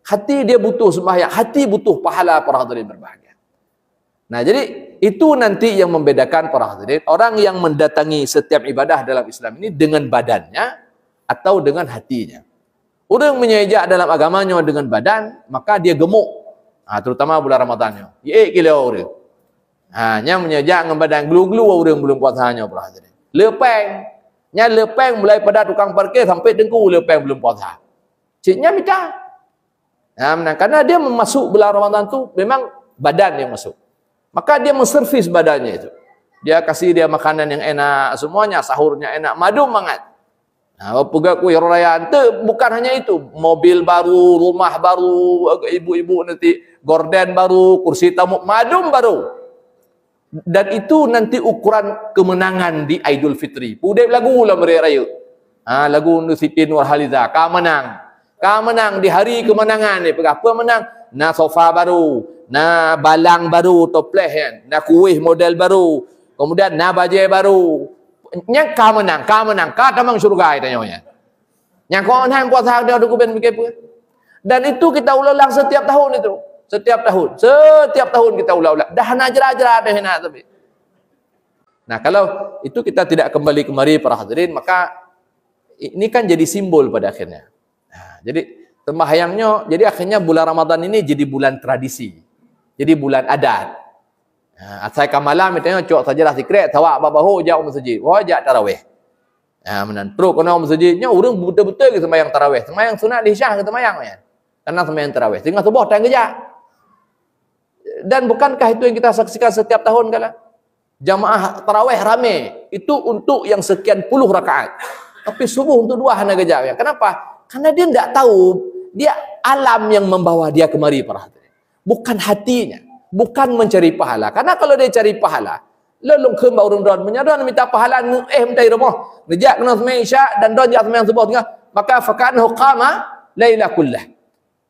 Hati dia butuh sembahyang, hati butuh pahala para hadirin berbahagia. Nah, jadi itu nanti yang membedakan para hadirin, orang yang mendatangi setiap ibadah dalam Islam ini dengan badannya atau dengan hatinya. Orang menyejak dalam agamanya dengan badan, maka dia gemuk. Terutama bulan Ramadannya. Ye gila orang. Nya menyejak dengan badan gelu-gelu orang belum puasanya para hadirin. Lepeng. Nya lepeng mulai pada tukang parkir sampai dengku lepeng belum puasa. Ciknya minta. Karena dia masuk bulan Ramadan tu memang badan yang masuk. Maka dia menservis badannya itu. Dia kasih dia makanan yang enak, semuanya sahurnya enak, madu mangat. Pegak kuih raya itu bukan hanya itu, mobil baru, rumah baru, ibu-ibu nanti gorden baru, kursi tamu, madu baru. Dan itu nanti ukuran kemenangan di Aidul Fitri. Pudai lagu lah mereka raya. Lagu Nusipin Warhaliza, kau menang. Kau menang di hari kemenangan ni. Apa menang? Na sofa baru, na balang baru, toples kan, na kuih model baru, kemudian na baju baru. Yang kau menang, kau tamang syurga tanya. Yang kau menang puasa dia ada kuben begitu. Dan itu kita ulang setiap tahun itu, setiap tahun kita ulang. Dah najra-najra dah nak tapi. Nah, kalau itu kita tidak kembali kemari para hadirin, maka ini kan jadi simbol pada akhirnya. Jadi sembahyangnya, jadi akhirnya bulan Ramadan ini jadi bulan tradisi, jadi bulan adat. Asal malam mitanya cok sajalah sikret, tawak babahu jauh masjid, wajak tarawih. Menan terus kena masjidnya orang betul-betul ke sembahyang tarawih, sembahyang sunat di Syah ke sembahyang ya. Karena sembahyang tarawih, tinggal subuh tang kerja. Dan bukankah itu yang kita saksikan setiap tahun kala? Jamaah tarawih rame, itu untuk yang sekian puluh rakaat. Tapi subuh untuk 2 hana kerja. Kenapa? Karena dia tidak tahu, dia alam yang membawa dia kemari para hadirin. Bukan hatinya, bukan mencari pahala. Karena kalau dia cari pahala, lalu kembali orang-orang menyadar minta pahala, minta rumah, rejak kena semai isyak dan don jatuh semai subuh tengah, maka fakanahu qama laila kullah.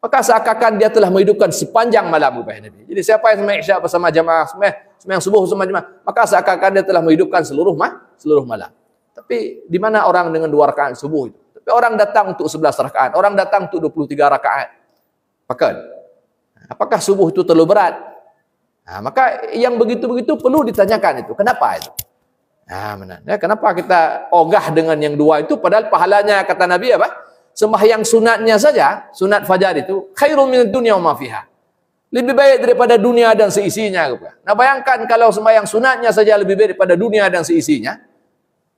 Maka seakan-akan dia telah menghidupkan sepanjang malam upah Nabi. Jadi siapa yang semai isyak bersama jamaah, semai subuh bersama jamaah, maka seakan-akan dia telah menghidupkan seluruh malam. Tapi di mana orang dengan 2 rakaat subuh itu? Orang datang untuk 11 rakaat, orang datang untuk 23 rakaat. Apakah subuh itu terlalu berat? Maka yang begitu-begitu perlu ditanyakan itu. Kenapa itu? Kenapa kita ogah dengan yang 2 itu? Padahal pahalanya kata Nabi apa? Sembahyang sunatnya saja, sunat fajar itu, khairun minad dunya wa ma fiha. Lebih baik daripada dunia dan seisinya. Nah bayangkan kalau sembahyang sunatnya saja lebih baik daripada dunia dan seisinya.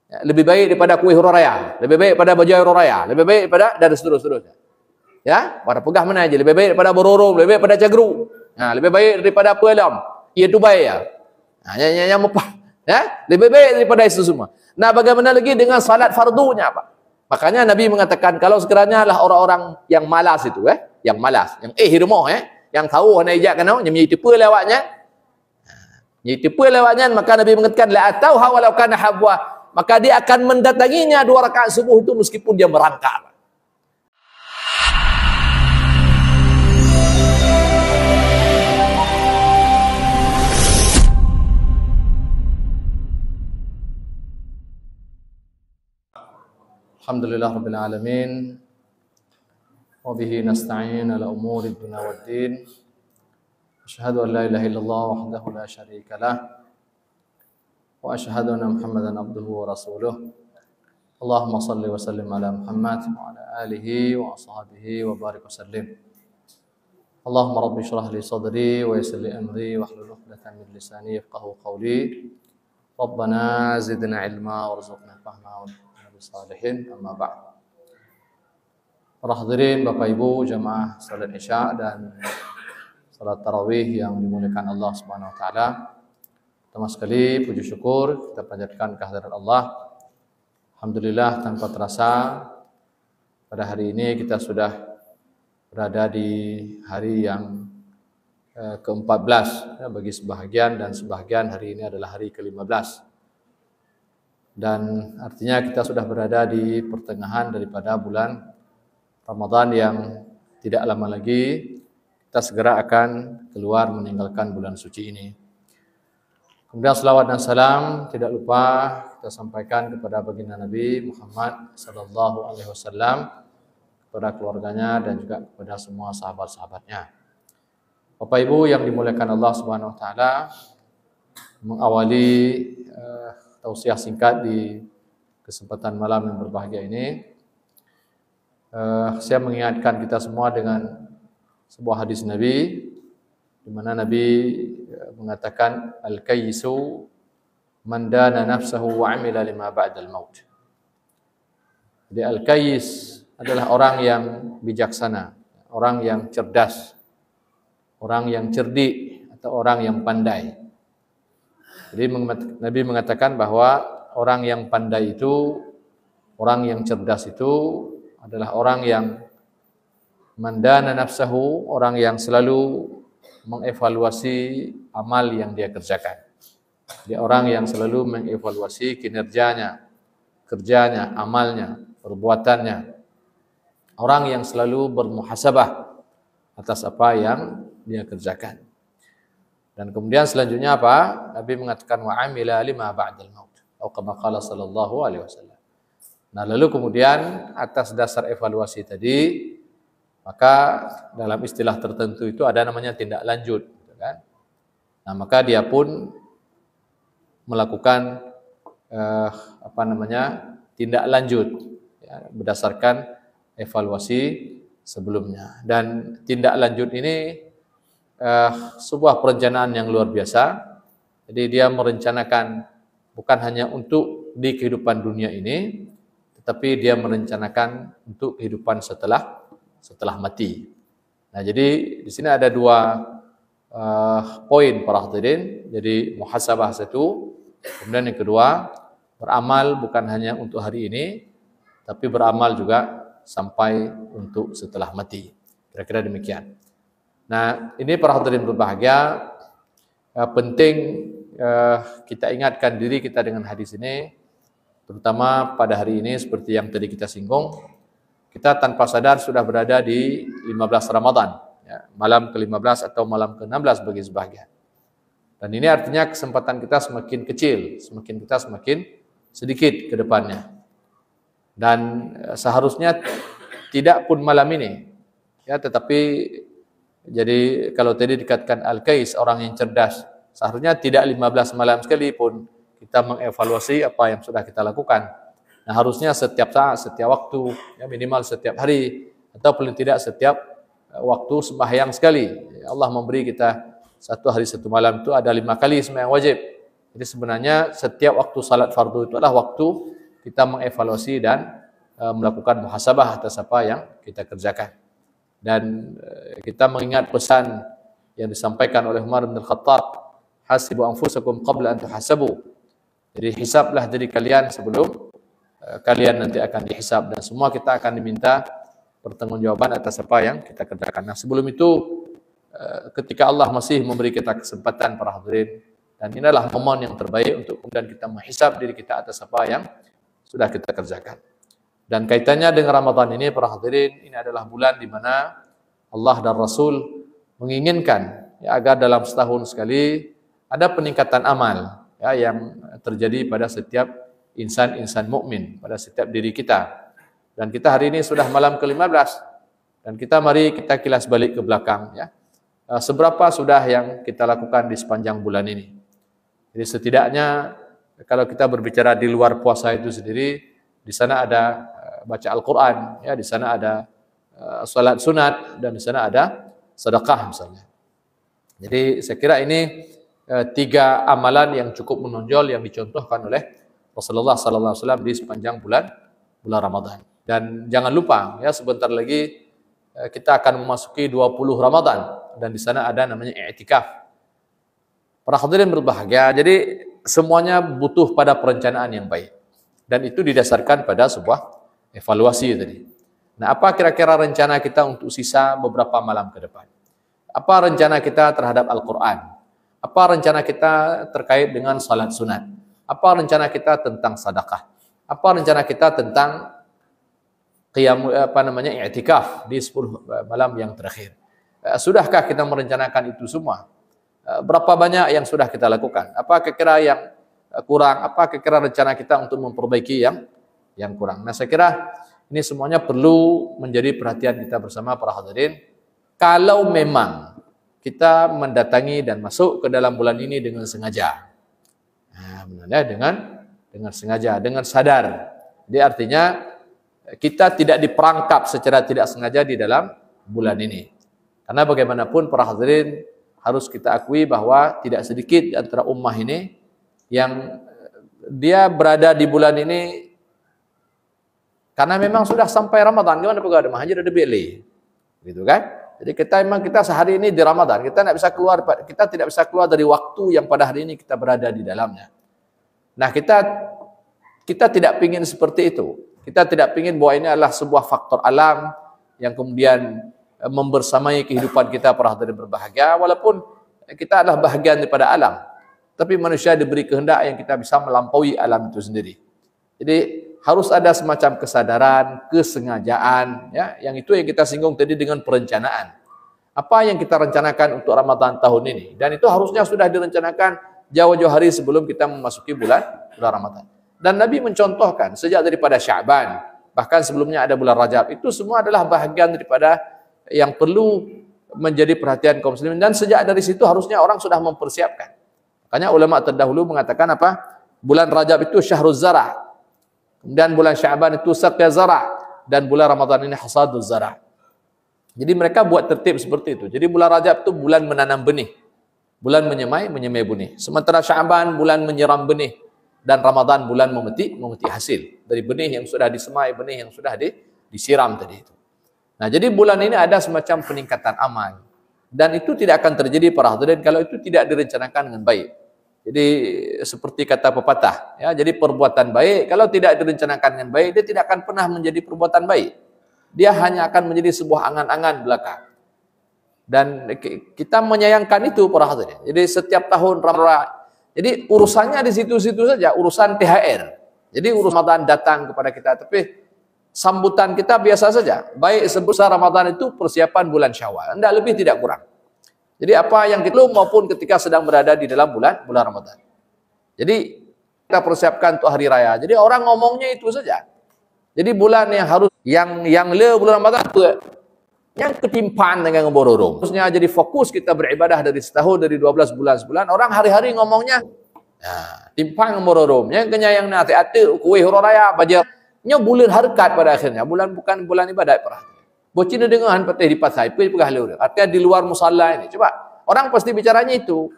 Lebih baik daripada kuih raya, lebih baik daripada baju raya, lebih baik daripada dan seterusnya. Ya, pada pegah mana aja, lebih baik daripada bororo, lebih baik daripada cagru. Lebih baik daripada apa alam. Itu baik ya. Yang mepah, ya, lebih baik daripada itu semua. Nah, bagaimana lagi dengan salat fardunya, Pak? Makanya Nabi mengatakan kalau sekiranya lah orang-orang yang malas itu, yang malas, yang rumah, yang tahu hanya ijak kan, yang tipu lewatnya. Tipu lewatnya, maka Nabi mengatakan la atau walau kana habwa. Maka dia akan mendatanginya 2 rakaat subuh itu meskipun dia merangkak. Alhamdulillah rabbil alamin. Wa bihi nasta'in ala umuri dunya waddin. Asyhadu an la ilaha illallah wahdahu la syarika lah. Wa asyhadu anna Muhammadan abduhu wa rasuluh. Allahumma salli wa sallim ala Muhammad wa ala alihi wa ashabihi wa barik wa sallim. Allahumma rabbi syrah li sadri wa yassir li amri wa hlul 'uqdatam min lisani yafqahu qawli. Rabbana zidna ilma warzuqna fahma wa nabi salihin amma ba'd. Para hadirin, Bapak Ibu, jamaah salat Isya dan salat tarawih yang dimuliakan Allah Subhanahu wa taala. Pertama sekali puji syukur kita panjatkan kehadirat Allah. Alhamdulillah tanpa terasa pada hari ini kita sudah berada di hari yang ke-14 bagi sebahagian, dan sebahagian hari ini adalah hari ke-15. Dan artinya kita sudah berada di pertengahan daripada bulan Ramadan yang tidak lama lagi kita segera akan keluar meninggalkan bulan suci ini. Kemudian salawat dan salam tidak lupa kita sampaikan kepada baginda Nabi Muhammad sallallahu alaihi wasallam, kepada keluarganya, dan juga kepada semua sahabat-sahabatnya. Bapak Ibu yang dimuliakan Allah Subhanahu wa taala, mengawali tausiah singkat di kesempatan malam yang berbahagia ini, saya mengingatkan kita semua dengan sebuah hadis Nabi, di mana Nabi mengatakan al-kayyisu man dana nafsahu wa amila lima ba'dal maut. Jadi al-kayyis adalah orang yang bijaksana, orang yang cerdas, orang yang cerdik, atau orang yang pandai. Jadi Nabi mengatakan bahwa orang yang pandai itu, orang yang cerdas itu adalah orang yang mandana nafsahu, orang yang selalu mengevaluasi amal yang dia kerjakan. Dia orang yang selalu mengevaluasi kinerjanya, kerjanya, amalnya, perbuatannya. Orang yang selalu bermuhasabah atas apa yang dia kerjakan. Dan kemudian selanjutnya apa? Nabi mengatakan wa amila lima ba'dal maut. Atau kama qala sallallahu alaihi wasallam. Nah, lalu kemudian atas dasar evaluasi tadi, maka dalam istilah tertentu itu ada namanya tindak lanjut, gitu kan? Nah, maka dia pun melakukan tindak lanjut, ya, berdasarkan evaluasi sebelumnya. Dan tindak lanjut ini sebuah perencanaan yang luar biasa. Jadi dia merencanakan bukan hanya untuk di kehidupan dunia ini, tetapi dia merencanakan untuk kehidupan setelah mati. Nah, jadi di sini ada dua poin para hadirin. Jadi muhasabah satu, kemudian yang kedua beramal bukan hanya untuk hari ini, tapi beramal juga sampai untuk setelah mati. Kira-kira demikian. Nah, ini para hadirin berbahagia, penting kita ingatkan diri kita dengan hadis ini, terutama pada hari ini seperti yang tadi kita singgung, kita tanpa sadar sudah berada di 15 Ramadan, ya, malam ke-15 atau malam ke-16 bagi sebagian. Dan ini artinya kesempatan kita semakin kecil, semakin sedikit ke depannya. Dan seharusnya tidak pun malam ini, ya, tetapi jadi kalau tadi dikatakan al-kais, orang yang cerdas, seharusnya tidak 15 malam sekali pun kita mengevaluasi apa yang sudah kita lakukan. Nah, harusnya setiap saat, setiap waktu, ya, minimal setiap hari, atau paling tidak setiap waktu sembahyang sekali. Allah memberi kita satu hari satu malam itu ada 5 kali sembahyang wajib. Jadi sebenarnya setiap waktu salat fardu itu adalah waktu kita mengevaluasi dan melakukan muhasabah atas apa yang kita kerjakan. Dan kita mengingat pesan yang disampaikan oleh Umar bin Khattab, hasibu anfusakum qabla an tuhasabu. Jadi hisablah diri kalian sebelum kalian nanti akan dihisab, dan semua kita akan diminta pertanggungjawaban atas apa yang kita kerjakan. Nah, sebelum itu ketika Allah masih memberi kita kesempatan para hadirin, dan inilah momen yang terbaik untuk kemudian kita menghisab diri kita atas apa yang sudah kita kerjakan. Dan kaitannya dengan Ramadan ini para hadirin, ini adalah bulan di mana Allah dan Rasul menginginkan, ya, agar dalam setahun sekali ada peningkatan amal, ya, yang terjadi pada setiap insan mukmin, pada setiap diri kita. Dan kita hari ini sudah malam ke-15, dan mari kita kilas balik ke belakang, ya. Seberapa sudah yang kita lakukan di sepanjang bulan ini. Jadi setidaknya kalau kita berbicara di luar puasa itu sendiri, di sana ada baca Al-Quran, ya, di sana ada salat sunat, dan di sana ada sedekah misalnya. Jadi saya kira ini 3 amalan yang cukup menonjol yang dicontohkan oleh Rasulullah sallallahu alaihi wasallam di sepanjang bulan Ramadan. Dan jangan lupa, ya, sebentar lagi kita akan memasuki 20 Ramadan, dan di sana ada namanya i'tikaf. Para hadirin berbahagia, jadi semuanya butuh pada perencanaan yang baik. Dan itu didasarkan pada sebuah evaluasi tadi. Nah, apa kira-kira rencana kita untuk sisa beberapa malam ke depan? Apa rencana kita terhadap Al-Quran? Apa rencana kita terkait dengan salat sunat? Apa rencana kita tentang sedekah? Apa rencana kita tentang i'tikaf di 10 malam yang terakhir? Sudahkah kita merencanakan itu semua? Berapa banyak yang sudah kita lakukan? Apa kira-kira yang kurang? Apa kira-kira rencana kita untuk memperbaiki yang kurang? Nah, saya kira Ini semuanya perlu menjadi perhatian kita bersama para hadirin. Kalau memang kita mendatangi dan masuk ke dalam bulan ini dengan sengaja, dengan sengaja, dengan sadar. Jadi artinya kita tidak diperangkap secara tidak sengaja di dalam bulan ini. Karena bagaimanapun para hadirin harus kita akui bahwa tidak sedikit di antara ummah ini yang dia berada di bulan ini karena memang sudah sampai Ramadan. Gimana pun ada mahajir ada beli, gitu kan? Jadi kita sehari ini di Ramadan, kita tidak bisa keluar dari waktu yang pada hari ini kita berada di dalamnya. Nah, kita tidak ingin seperti itu. Kita tidak ingin bahwa ini adalah sebuah faktor alam yang kemudian membersamai kehidupan kita para hadirin berbahagia, walaupun kita adalah bahagian daripada alam. Tapi manusia diberi kehendak yang kita bisa melampaui alam itu sendiri. Jadi harus ada semacam kesadaran, kesengajaan, ya, yang itu yang kita singgung tadi dengan perencanaan. Apa yang kita rencanakan untuk Ramadan tahun ini? Dan itu harusnya sudah direncanakan jauh-jauh hari sebelum kita memasuki bulan Ramadan. Dan Nabi mencontohkan sejak daripada Sya'ban, bahkan sebelumnya ada bulan Rajab, itu semua adalah bahagian daripada yang perlu menjadi perhatian kaum muslimin. Dan sejak dari situ harusnya orang sudah mempersiapkan. Makanya ulama terdahulu mengatakan apa? Bulan Rajab itu syahruz zara'. Dan bulan Sya'ban itu saqya zara', dan bulan Ramadan ini hasaduz zara'. Jadi mereka buat tertib seperti itu. Jadi bulan Rajab itu bulan menanam benih, bulan menyemai benih. Sementara Sya'ban bulan menyiram benih, dan Ramadan bulan memetik hasil dari benih yang sudah disemai, benih yang sudah disiram tadi itu. Nah, jadi bulan ini ada semacam peningkatan amal, dan itu tidak akan terjadi para hadirin kalau itu tidak direncanakan dengan baik. Jadi seperti kata pepatah, ya, jadi perbuatan baik kalau tidak direncanakan dengan baik, dia tidak akan pernah menjadi perbuatan baik. Dia hanya akan menjadi sebuah angan-angan belaka. Dan kita menyayangkan itu para hadirin. Jadi setiap tahun Ramadan, jadi urusannya di situ-situ saja, urusan THR. Jadi urusan Ramadan datang kepada kita, tapi sambutan kita biasa saja. Baik sebesar Ramadan itu persiapan bulan Syawal, tidak lebih tidak kurang. Jadi apa yang kita maupun ketika sedang berada di dalam bulan Ramadan. Jadi kita persiapkan untuk hari raya. Jadi orang ngomongnya itu saja. Jadi bulan yang harus yang bulan Ramadan itu yang ketimpan dengan ngebororong. Harusnya jadi fokus kita beribadah dari setahun, dari 12 bulan sebulan. Orang hari-hari ngomongnya timpang ngebororong. Yang kenya yang hati-hati kuih raya bajar. Nya bulan harkat pada akhirnya. Bulan bukan bulan ibadat para. Bocin dengan patih di pasai, pergi pegah lur. Artinya di luar musalla ini. Coba orang pasti bicaranya itu.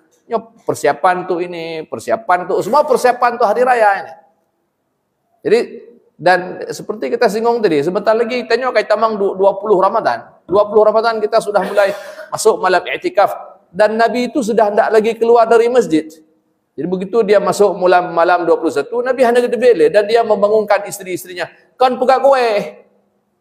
Persiapan tuh ini, persiapan tuh semua persiapan tuh hari raya ini. Jadi dan seperti kita singgung tadi, sebentar lagi tanya kayak tamang 20 Ramadan. 20 Ramadan kita sudah mulai masuk malam i'tikaf, dan Nabi itu sudah tidak lagi keluar dari masjid. Jadi begitu dia masuk malam 21, Nabi hanya kedebele dan dia membangunkan istri-istrinya. Kan pegak kue.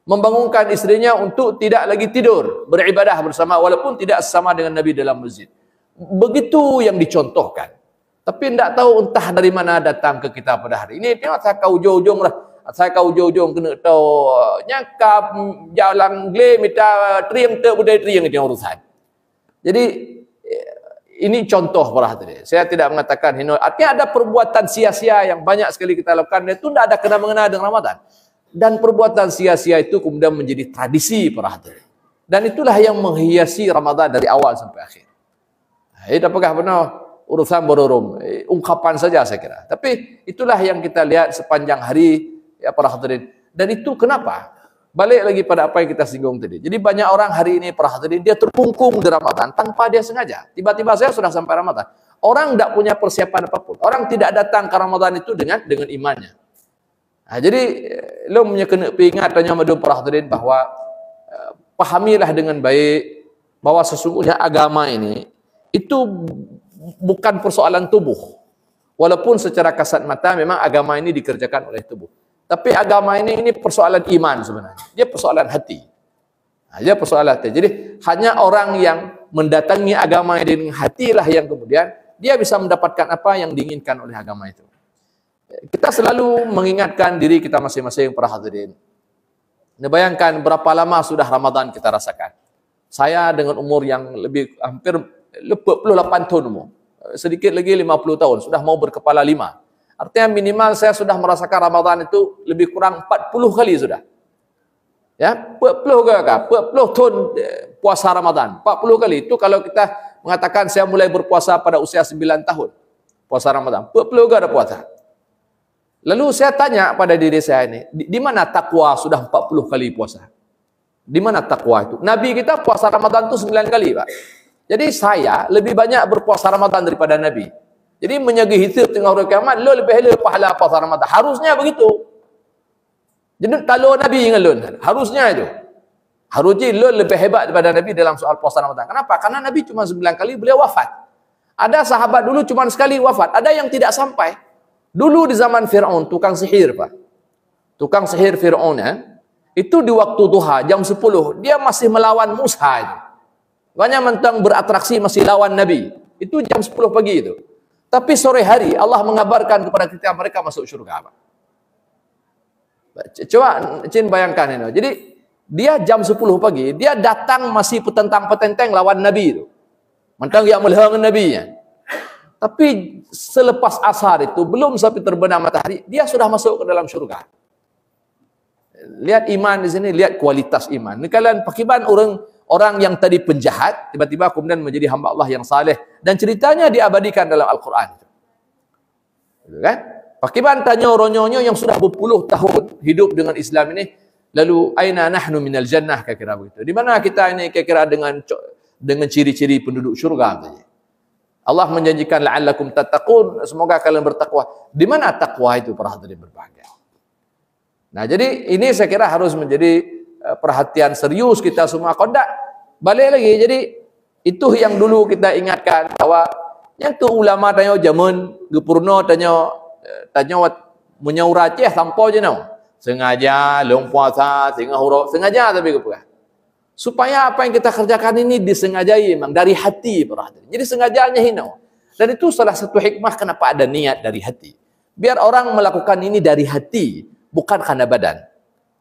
Membangunkan istrinya untuk tidak lagi tidur, beribadah bersama walaupun tidak sama dengan Nabi dalam masjid. Begitu yang dicontohkan. Tapi tidak tahu entah dari mana datang ke kita pada hari ini. Tengok saya kau ujung-ujung lah. Saya kau ujung-ujung kena tahu nyakap jalan gle minta triang tak budaya triang itu urusan. Jadi ini contoh para hadirin. Saya tidak mengatakan hino. Artinya ada perbuatan sia-sia yang banyak sekali kita lakukan. Itu tidak ada kena-mengena dengan Ramadan. Dan perbuatan sia-sia itu kemudian menjadi tradisi para hadirin. Dan itulah yang menghiasi Ramadan dari awal sampai akhir. Nah, apakah benar urusan bororom? Ungkapan saja saya kira. Tapi itulah yang kita lihat sepanjang hari ya para hadirin. Dan itu kenapa? Balik lagi pada apa yang kita singgung tadi. Jadi banyak orang hari ini para hadirin dia terkungkung di Ramadan tanpa dia sengaja. Tiba-tiba saya sudah sampai Ramadan. Orang tidak punya persiapan apapun. Orang tidak datang ke Ramadan itu dengan imannya. Nah, jadi lo punya kena ingat tanya madu para hadirin bahwa pahamilah dengan baik bahwa sesungguhnya agama ini itu bukan persoalan tubuh. Walaupun secara kasat mata memang agama ini dikerjakan oleh tubuh. Tapi agama ini persoalan iman sebenarnya. Dia persoalan hati. Nah, dia persoalan hati. Jadi hanya orang yang mendatangi agama dengan hatilah yang kemudian dia bisa mendapatkan apa yang diinginkan oleh agama itu. Kita selalu mengingatkan diri kita masing-masing para hadirin. Bayangkan berapa lama sudah Ramadan kita rasakan. Saya dengan umur yang hampir 48 tahun umur. Sedikit lagi 50 tahun. Sudah mau berkepala 5. Artinya minimal saya sudah merasakan Ramadan itu lebih kurang 40 kali sudah. Ya, 40 kali, 40 tahun puasa Ramadan. 40 kali itu kalau kita mengatakan saya mulai berpuasa pada usia 9 tahun. Puasa Ramadan. 40 kali ada puasa. Lalu saya tanya pada diri saya ini, di mana takwa sudah 40 kali puasa? Di mana takwa itu? Nabi kita puasa Ramadan itu 9 kali, Pak. Jadi saya lebih banyak berpuasa Ramadan daripada Nabi. Jadi menjaga hisab tengah hari kiamat, lo lebih halal pahala puasa Ramadan. Harusnya begitu. Jadi kalau Nabi dengan lo, harusnya itu. Harusnya lo lebih hebat daripada Nabi dalam soal puasa Ramadan. Kenapa? Karena Nabi cuma 9 kali beliau wafat. Ada sahabat dulu cuma sekali wafat. Ada yang tidak sampai. Dulu di zaman Fir'aun, tukang sihir, Pak. Tukang sihir Fir'aun, itu di waktu duha, jam 10, dia masih melawan Musa itu. Banyak mentang beratraksi masih lawan Nabi. Itu jam 10 pagi itu. Tapi sore hari Allah mengabarkan kepada kita mereka masuk syurga, Pak. Coba Cin bayangkan ini. Jadi dia jam 10 pagi, dia datang masih petentang-petenteng lawan Nabi itu. Mentang yang melihang Nabi-nya. Tapi selepas asar itu, belum sampai terbenam matahari, dia sudah masuk ke dalam syurga. Lihat iman di sini, lihat kualitas iman. Ini kalian pakiban orang yang tadi penjahat, tiba-tiba kemudian menjadi hamba Allah yang saleh. Dan ceritanya diabadikan dalam Al-Quran. Gitu kan? Pakiban tanya orang-orang yang sudah berpuluh tahun hidup dengan Islam ini, lalu aina nahnu minal jannah, kira-kira begitu. Di mana kita ini kira-kira dengan ciri-ciri penduduk syurga? Allah menjanjikan la'allakum tattaqun, semoga kalian bertakwa. Di mana takwa itu, para hadirin berbahagia? Nah, jadi ini saya kira harus menjadi perhatian serius kita semua. Kalau tidak, balik lagi. Jadi itu yang dulu kita ingatkan bahwa yang tu ulama tanya zaman gepurno tanya menyauraceh sampai je no. Sengaja long puasa, sengaja tapi kepuas. Supaya apa yang kita kerjakan ini disengajai memang dari hati, para hadirin. Jadi sengajanya hino. Dan itu salah satu hikmah kenapa ada niat dari hati. Biar orang melakukan ini dari hati, bukan karena badan.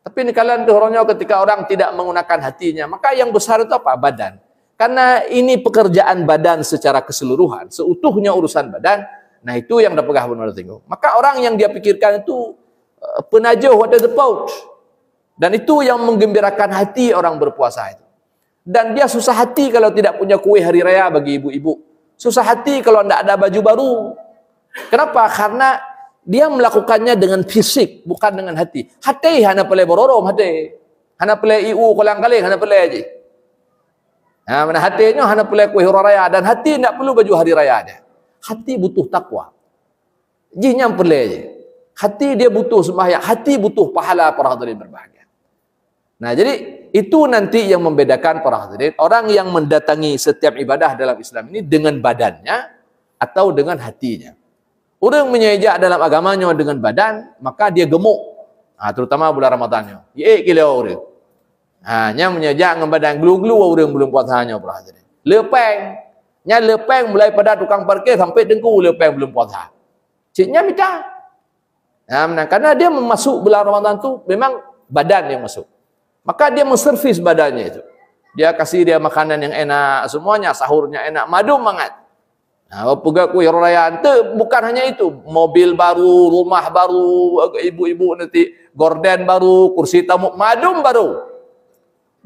Tapi ini kalian orangnya ketika orang tidak menggunakan hatinya, maka yang besar itu apa? Badan. Karena ini pekerjaan badan secara keseluruhan, seutuhnya urusan badan. Nah itu yang dapat benar tengok. Maka orang yang dia pikirkan itu penajuh, what is the pouch? Dan itu yang menggembirakan hati orang berpuasa itu. Dan dia susah hati kalau tidak punya kue hari raya bagi ibu-ibu. Susah hati kalau tidak ada baju baru. Kenapa? Karena dia melakukannya dengan fisik, bukan dengan hati. Hati hanya pelai bororom, hati. Hanya pelai iu kolang-kaling, hanya pelai aja. Nah, mana hatinya hanya pelai kue hari raya. Dan hati tidak perlu baju hari raya ada. Hati butuh takwa. Jinya pelai aja. Hati dia butuh sembahyang. Hati butuh pahala, para hadirin berbahagia. Nah, jadi itu nanti yang membedakan para hadirin. Orang yang mendatangi setiap ibadah dalam Islam ini dengan badannya atau dengan hatinya. Orang menyejak dalam agamanya dengan badan, maka dia gemuk. Terutama bulan Ramadannya. Ye kilo orang. Nya menyejak dengan badan gelu-gelu orang belum puasanya, para hadirin. Lepeng. Nya lepeng mulai pada tukang parkir sampai dengku lepeng belum puasa. Ciknya minta. Karena dia masuk bulan Ramadan tu memang badan yang masuk. Maka dia menservis badannya itu. Dia kasih dia makanan yang enak, semuanya sahurnya enak, madu mangat. Nah, pegak kuih rayaan tu bukan hanya itu, mobil baru, rumah baru, ibu-ibu nanti gorden baru, kursi tamu, madum baru.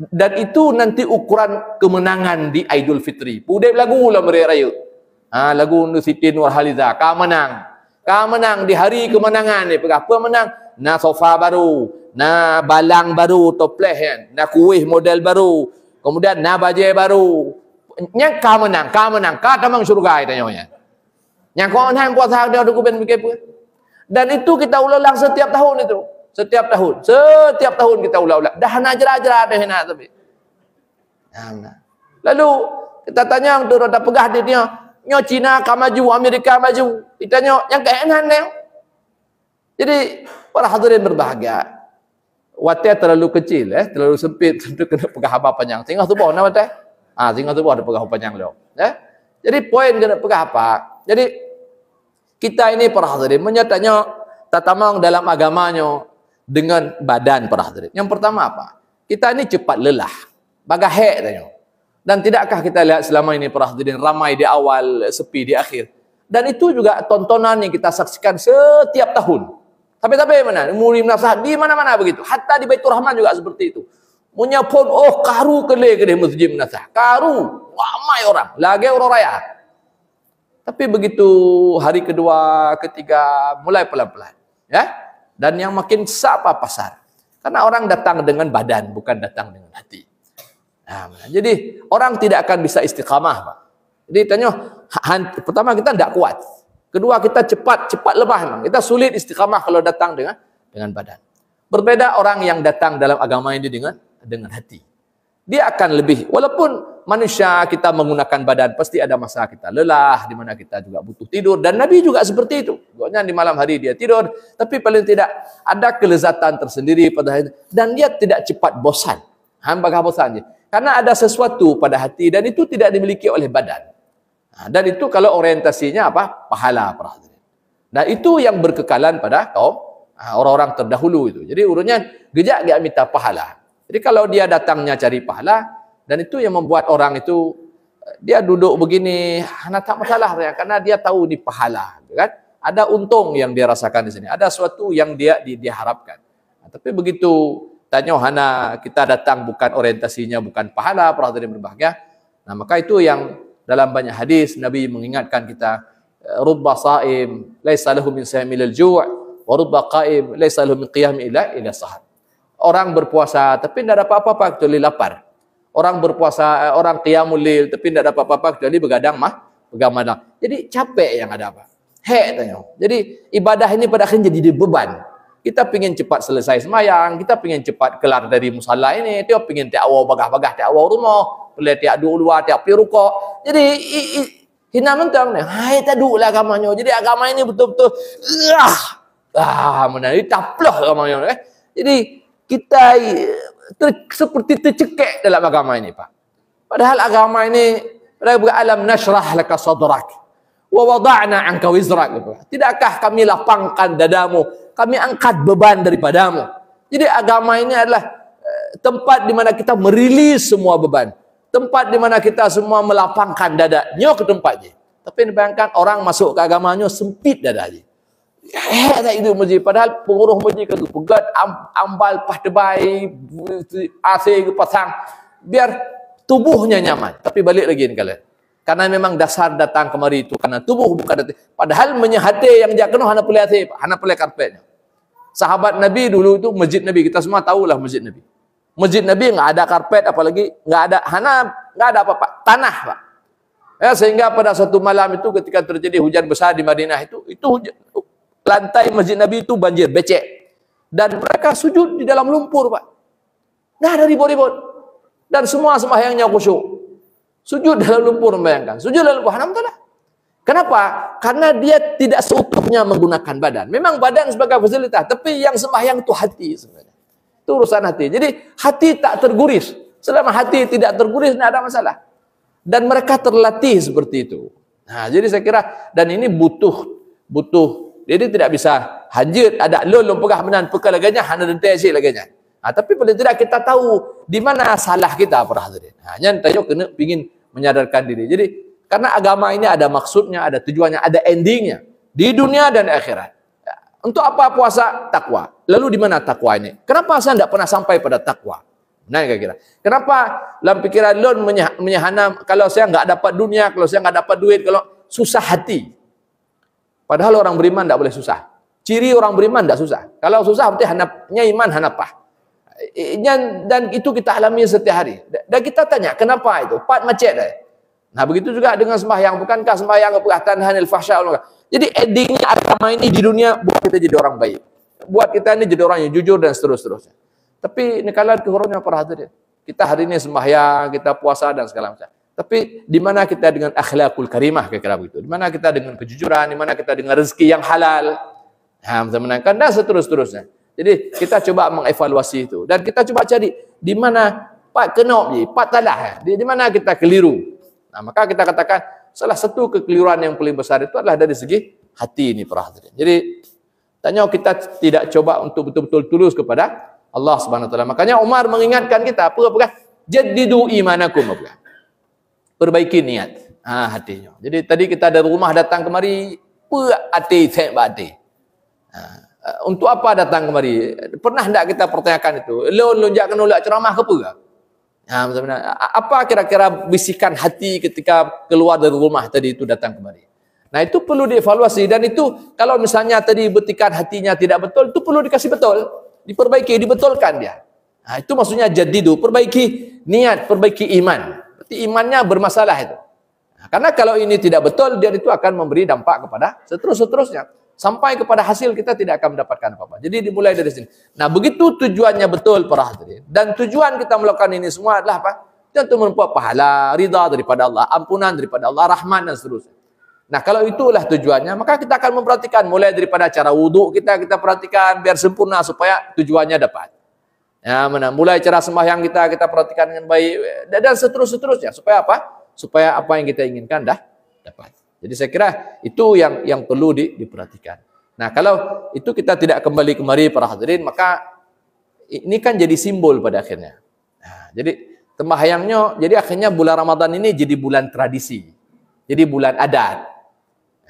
Dan itu nanti ukuran kemenangan di Aidul Fitri. Pudek lagu lah mereka raya. Lagu Nusitin Warhaliza, kau menang. Kau menang di hari kemenangan ni. Apa menang? Na sofa baru, na balang baru, toples kan, na kuih model baru, kemudian na baju baru. Yang kau menang, kau tamang syurga tanya. Yang kau menang puasa dia ada kuben begitu. Dan itu kita ulang setiap tahun itu, setiap tahun kita ulang. Dah nak ajar-ajar dah nak tapi. Lalu kita tanya tu ada pegah dia, nyo Cina kau maju, Amerika maju. Kita tanya yang keenan dia. Jadi para hadirin berbahagia. Wadah terlalu kecil, terlalu sempit untuk kena pegah apa panjang. Tinggal tu bawah nama teh. Tinggal tu bawah ada pegah panjang lo. Jadi poin kena pegah apa? Jadi kita ini para hadirin menyatanya tatamang dalam agamanya dengan badan para hadirin. Yang pertama apa? Kita ini cepat lelah. Bagahek tanya. Dan tidakkah kita lihat selama ini para hadirin ramai di awal, sepi di akhir. Dan itu juga tontonan yang kita saksikan setiap tahun. Tapi mana? Murim nasihat di mana-mana begitu. Hatta di Baitur Rahman juga seperti itu. Punya pun, oh karu kelih masjid menasah. Karu, ramai orang. Lagi orang raya. Tapi begitu hari kedua, ketiga, mulai pelan-pelan. Ya? Dan yang makin sapa pasar. Karena orang datang dengan badan, bukan datang dengan hati. Nah, jadi orang tidak akan bisa istiqamah, Pak. Jadi tanya, pertama kita tidak kuat. Kedua kita cepat lemah memang. Kita sulit istiqamah kalau datang dengan badan. Berbeda orang yang datang dalam agama ini dengan hati. Dia akan lebih, walaupun manusia kita menggunakan badan, pasti ada masa kita lelah, di mana kita juga butuh tidur. Dan Nabi juga seperti itu. Pokoknya di malam hari dia tidur, tapi paling tidak ada kelezatan tersendiri pada hari itu. Dan dia tidak cepat bosan. Hamba bosan je. Karena ada sesuatu pada hati dan itu tidak dimiliki oleh badan. Dan itu kalau orientasinya apa? Pahala, para hadirin. Dan itu yang berkekalan pada kaum orang-orang terdahulu itu. Jadi urutnya gejak dia minta pahala. Jadi kalau dia datangnya cari pahala, dan itu yang membuat orang itu dia duduk begini, tak masalah ya, karena dia tahu di pahala, kan? Ada untung yang dia rasakan di sini, ada sesuatu yang dia harapkan. Tapi begitu tanya hana kita datang bukan orientasinya bukan pahala, para hadirin berbahagia. Nah, maka itu yang dalam banyak hadis Nabi mengingatkan kita, rubba saim laisa lahu min siyamil ju' wa rubba qaim laisa lahu min qiyam ila sahar. Orang berpuasa tapi tidak dapat apa-apa kecuali lapar. Orang berpuasa, orang qiyamul lail tapi tidak dapat apa-apa kecuali begadang malam. Jadi capek yang ada apa? Tanya. Jadi ibadah ini pada akhirnya jadi beban. Kita pingin cepat selesai semayang, kita pingin cepat kelar dari musalla ini, dia pingin tiap awal bagah-bagah tiap awal rumah, boleh tiap dua tiap pi rukuk. Jadi hina mentang ni, hai tak duklah agamanya. Jadi agama ini betul-betul mana ini taplah agamanya. Jadi kita seperti tercekik dalam agama ini, Pak. Padahal agama ini alam nashrah laka sadrak wa wada'na 'anka wizrak. Tidakkah kami lapangkan dadamu, kami angkat beban daripadamu. Jadi agama ini adalah tempat di mana kita merilis semua beban. Tempat di mana kita semua melapangkan dadanya ke tempatnya. Tapi bayangkan orang masuk ke agamanya sempit dadanya. Tak itu masjid, padahal penguruh masjid itu pegat ambal pah debai AC ke pasang biar tubuhnya nyaman. Tapi balik lagi ni kalian, karena memang dasar datang kemari itu karena tubuh bukan hati. Padahal menyehati yang dia kena hana pelai hati, hana pelai karpetnya. Sahabat Nabi dulu itu masjid Nabi, kita semua tahulah masjid Nabi. Masjid Nabi enggak ada karpet, apalagi enggak ada apa-apa, tanah, Pak. Ya, sehingga pada suatu malam itu ketika terjadi hujan besar di Madinah itu hujan, lantai masjid Nabi itu banjir, becek. Dan mereka sujud di dalam lumpur, Pak. Nah, ada ribut-ribut. Dan semua sembahyangnya khusyuk. Sujud dalam lumpur, membayangkan. Sujud dalam lumpur, alhamdulillah. Kenapa? Karena dia tidak seutuhnya menggunakan badan. Memang badan sebagai fasilitas, tapi yang sembahyang itu hati sebenarnya. Itu urusan hati. Jadi, hati tak terguris. Selama hati tidak terguris, tidak ada masalah. Dan mereka terlatih seperti itu. Nah, jadi saya kira, dan ini butuh. Jadi tidak bisa hanjit, ada lon pegah menan pekal laganya, hana dentai asyik laganya. Tapi paling tidak kita tahu di mana salah kita, para hadirin. Hanya tayo kena ingin menyadarkan diri. Jadi karena agama ini ada maksudnya, ada tujuannya, ada endingnya di dunia dan akhirat. Untuk apa puasa? Takwa. Lalu di mana takwa ini? Kenapa saya tidak pernah sampai pada takwa? Nah, kira-kira. Kenapa dalam pikiran lon menyahana kalau saya enggak dapat dunia, kalau saya enggak dapat duit, kalau susah hati. Padahal orang beriman tidak boleh susah. Ciri orang beriman tidak susah. Kalau susah berarti hanapnya iman hanapah. Dan itu kita alami setiap hari. Dan kita tanya, kenapa itu? Pat macet dah. Nah, begitu juga dengan sembahyang. Bukankah sembahyang keperhatian hanil fahsya? Jadi endingnya agama ini di dunia buat kita jadi orang baik. Buat kita ini jadi orang yang jujur dan seterusnya. Tapi ini kalian kehormatnya para hadirin. Kita hari ini sembahyang, kita puasa dan segala macam. Tapi di mana kita dengan akhlakul karimah, kira-kira begitu. Di mana kita dengan kejujuran, di mana kita dengan rezeki yang halal. Menangkan dan seterusnya. Jadi kita coba mengevaluasi itu dan kita coba cari di mana Pak kenop je, Pak talah. Di mana kita keliru. Nah, maka kita katakan salah satu kekeliruan yang paling besar itu adalah dari segi hati ini, para hadirin. Jadi tanya kita tidak coba untuk betul-betul tulus kepada Allah Subhanahu wa taala. Makanya Umar mengingatkan kita, apa? Jaddidu imanakum, apa? Perbaiki niat hatinya. Jadi tadi kita dari rumah datang kemari, hati saya hati. Untuk apa datang kemari? Pernah tidak kita pertanyakan itu? Lonjak nolak ceramah ke apa? Apa kira-kira bisikan hati ketika keluar dari rumah tadi itu datang kemari? Nah, itu perlu dievaluasi, dan itu kalau misalnya tadi betikan hatinya tidak betul, itu perlu dikasih betul, diperbaiki, dibetulkan dia. Nah, itu maksudnya jadidu, perbaiki niat, perbaiki iman. Berarti imannya bermasalah itu. Nah, karena kalau ini tidak betul, dia itu akan memberi dampak kepada seterusnya. Sampai kepada hasil kita tidak akan mendapatkan apa-apa. Jadi dimulai dari sini. Nah, begitu tujuannya betul para hadirin. Dan tujuan kita melakukan ini semua adalah apa? Untuk membuat pahala, ridha daripada Allah, ampunan daripada Allah, rahmat dan seterusnya. Nah, kalau itulah tujuannya, maka kita akan memperhatikan mulai daripada cara wudhu kita perhatikan biar sempurna supaya tujuannya dapat. Ya, mulai cara sembahyang kita perhatikan dengan baik dan seterusnya supaya apa? Supaya apa yang kita inginkan dapat. Jadi saya kira itu yang perlu diperhatikan. Nah, kalau itu kita tidak kembali kemari para hadirin, maka ini kan jadi simbol pada akhirnya. Nah, jadi sembahyangnya, jadi akhirnya bulan Ramadan ini jadi bulan tradisi. Jadi bulan adat.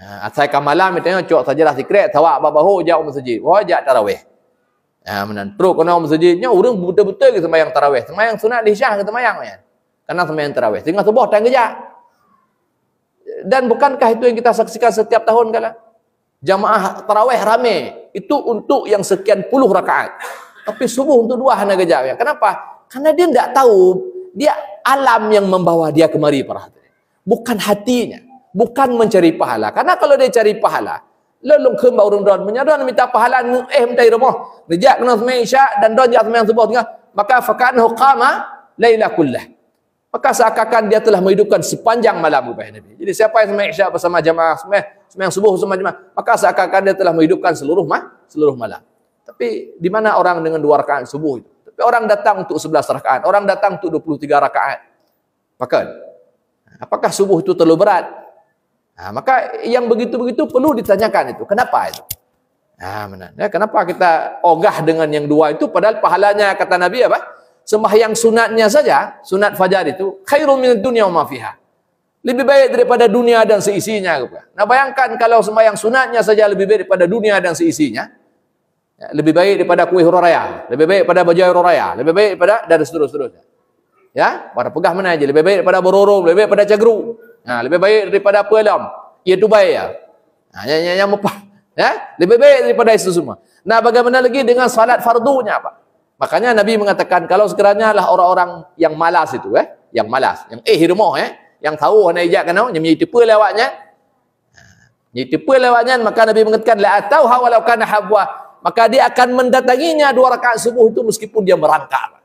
Asal malam mitanya cok sajalah zikir tawak babahu jauh masjid wajak tarawih. Terus kena masjidnya orang betul-betul ke sembahyang tarawih. Sembahyang sunat di Syah ke sembahyang ya. Karena sembahyang tarawih tinggal subuh dan kerja. Dan bukankah itu yang kita saksikan setiap tahun kala? Jamaah tarawih ramai. Itu untuk yang sekian puluh rakaat. Tapi subuh untuk 2 hanya kerja ya. Kenapa? Karena dia tidak tahu, dia alam yang membawa dia kemari para hadirin. Bukan hatinya. Bukan mencari pahala. Karena kalau dia cari pahala, lalu kembali orang don menyadar minta pahala minta rumah. Rejak kena sembahyang isyak dan don jak sembahyang subuh tengah, maka fakanahu qama laila kullah. Maka seakan-akan dia telah menghidupkan sepanjang malam ubah Nabi. Jadi siapa yang sembahyang isyak bersama jamaah, sembahyang subuh bersama jamaah, maka seakan-akan dia telah menghidupkan seluruh malam. Tapi di mana orang dengan 2 rakaat subuh itu? Tapi orang datang untuk 11 rakaat, orang datang untuk 23 rakaat. Maka apakah subuh itu terlalu berat? Nah, maka yang begitu-begitu perlu ditanyakan itu. Kenapa itu? Nah, ya, kenapa kita ogah dengan yang 2 itu padahal pahalanya kata Nabi apa? Sembahyang sunatnya saja, sunat fajar itu khairun minad dunya wa ma fiha. Lebih baik daripada dunia dan seisinya. Nah, bayangkan kalau sembahyang sunatnya saja lebih baik daripada dunia dan seisinya. Ya, lebih baik daripada kuih raya, lebih baik daripada baju raya, lebih baik daripada dan seterusnya. Ya, pada pegah mana aja, lebih baik daripada bororo, lebih baik daripada cagru. Nah, lebih baik daripada apa alam? Ia Dubai ya. Nah, yang mepah. Ya, lebih baik daripada itu semua. Nah, bagaimana lagi dengan salat fardunya, Pak? Makanya Nabi mengatakan kalau sekiranya lah orang-orang yang malas itu, yang malas, yang rumah, yang tahu hanya ijak kenau, yang tipu lewatnya. Tipu lewatnya, maka Nabi mengatakan la atauha walau kana habwa, maka dia akan mendatanginya 2 rakaat subuh itu meskipun dia merangkak.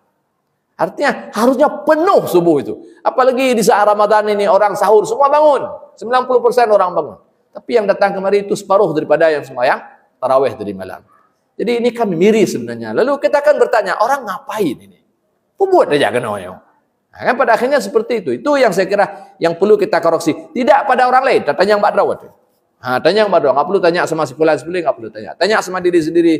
Artinya harusnya penuh subuh itu. Apalagi di saat Ramadan ini orang sahur semua bangun. 90% orang bangun. Tapi yang datang kemari itu separuh daripada yang sembahyang tarawih dari malam. Jadi ini kan miris sebenarnya. Lalu kita akan bertanya, orang ngapain ini? Buat aja kena. Nah, kan pada akhirnya seperti itu. Itu yang saya kira yang perlu kita koreksi. Tidak pada orang lain. Tanya yang Mbak Drawat. Tanya yang Mbak Drawat. Nggak perlu tanya sama si fulan, nggak perlu tanya. Tanya sama diri sendiri.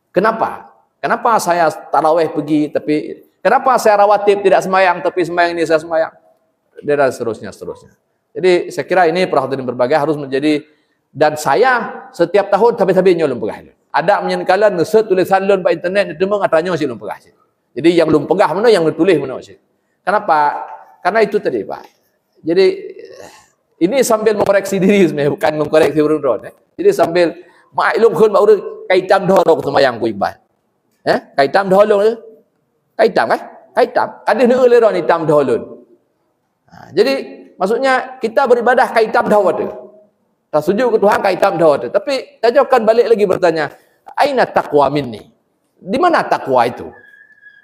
Kenapa? Kenapa saya tarawih pergi tapi kenapa saya rawatib tidak sembahyang tapi sembahyang ini saya sembahyang? Dan seterusnya. Jadi saya kira ini perhatian berbagai harus menjadi, dan saya setiap tahun tapi nyolong pegah. Ada menyenkalan ngeset tulisan lon pada internet itu mengatanya masih belum pegah. Jadi yang belum pegah mana yang ditulis mana masih. Kenapa? Karena itu tadi Pak. Jadi ini sambil mengkoreksi diri sebenarnya, bukan mengkoreksi orang. Jadi sambil maklum kun baru kaitam dorong sembahyang ku Iqbal. Kaitam dorong tu. Kaitam kan? Kaitam. Ada ni uleron hitam dorong. Jadi maksudnya kita beribadah kaitam dawat tu. Tak sujud ke Tuhan kaitam dawat tu. Tapi kita akan balik lagi bertanya, aina taqwa minni? Di mana takwa itu?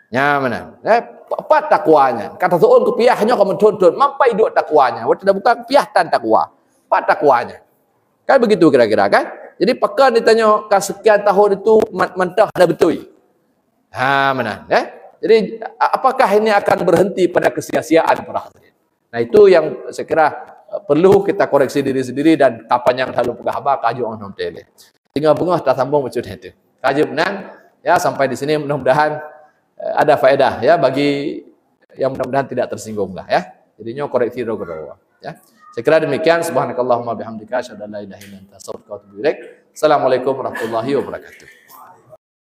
Ya mana? Apa takwanya? Kata seorang kepiahnya kamu tuntut, mampai duk takwanya. Waktu tidak bukan kepiah tan takwa. Apa takwanya? Kan begitu kira-kira kan? Jadi pakan ditanya kan sekian tahun itu mentah ada betul. Mana? Jadi apakah ini akan berhenti pada kesia-siaan para hadirin? Nah itu yang saya kira perlu kita koreksi diri sendiri, dan kapan yang lalu pegah apa kaju orang tele. Tinggal bunga tak sambung macam itu. Kaji benar ya, sampai di sini mudah-mudahan ada faedah ya bagi yang mudah-mudahan tidak tersinggung lah ya. Jadinya koreksi doa ya. Saya kira demikian. Subhanakallahumma bihamdika asyhadu an la ilaha illa anta astaghfiruka wa atubu ilaik. Assalamualaikum warahmatullahi wabarakatuh.